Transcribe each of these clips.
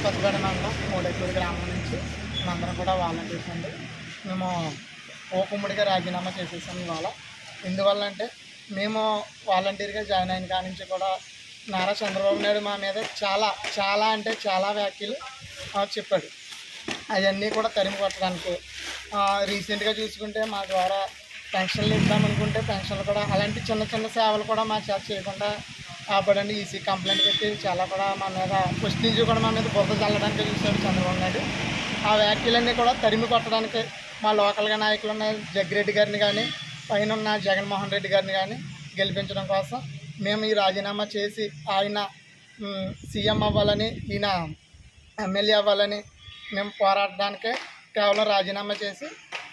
కొత్తపేట మండలం మూడెక్కూరు గ్రామం నుంచి మేమందరం కూడా వాలంటీర్స్ అండి. మేము ఉమ్మడిగా రాజీనామా చేసేసాం ఇవాళ. ఎందువల్ల అంటే మేము వాలంటీర్గా జాయిన్ అయిన కాడి నుంచి కూడా నారా చంద్రబాబు నాయుడు మా మీద చాలా అంటే చాలా వ్యాఖ్యలు చెప్పాడు. అవన్నీ కూడా తరిమి కొట్టడానికి రీసెంట్గా చూసుకుంటే మా ద్వారా పెన్షన్లు ఇద్దామనుకుంటే పెన్షన్లు కూడా అలాంటి చిన్న చిన్న సేవలు కూడా మా చేత చేయకుండా ఆపడండి. ఈసీ కంప్లైంట్ పెట్టి చాలా కూడా మా మీద ఫస్ట్ నుంచి కూడా మా మీద బురద చల్లడానికి చూశాడు చంద్రబాబు నాయుడు. ఆ వ్యాఖ్యలన్నీ కూడా తరిమి కొట్టడానికి మా లోకల్గా నాయకులు ఉన్న జగ్గిరెడ్డి గారిని కానీ పైన ఉన్న జగన్మోహన్ రెడ్డి గారిని కానీ గెలిపించడం కోసం మేము ఈ రాజీనామా చేసి ఆయన సీఎం అవ్వాలని ఈయన ఎమ్మెల్యే అవ్వాలని మేము పోరాడడానికే కేవలం రాజీనామా చేసి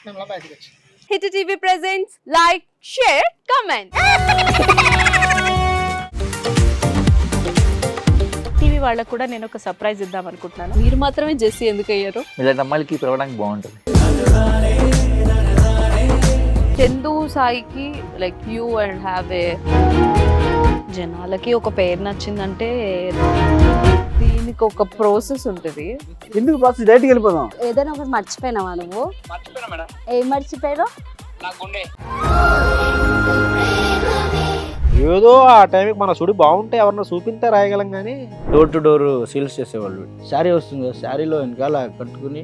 మేము బయటకు వచ్చాం. Hit TV presents like, share, comment. TV వాళ్ళకు కూడా నేను ఒక సర్ప్రైజ్ ఇద్దాం అనుకుంటున్నాను. మీరు మాత్రమే జెస్సీ ఎందుకు అయ్యారు? ఇలాంటి అమ్మాయిలకి పిలవడానికి బాగుంటుంది. చందు సాయికి like you and have a జనాలకి ఒక పేరు నచ్చిందంటే దీనికి ఒక ప్రాసెస్ ఉంటుంది. ఎందుకు ప్రాసెస్? డైరెక్ట్గా వెళ్ళిపోదాం. ఏదైనా ఒకటి మర్చిపోయినావా నువ్వు? ఏం మర్చిపోయావు? ఏదో ఆ టైంకి మన సుడి బాగుంటే ఎవరన్నా చూపిస్తే రాయగలం కానీ డోర్ టు డోర్ సేల్స్ చేసేవాళ్ళు. శారీ వస్తుంది, శారీలో వెనకాల కట్టుకుని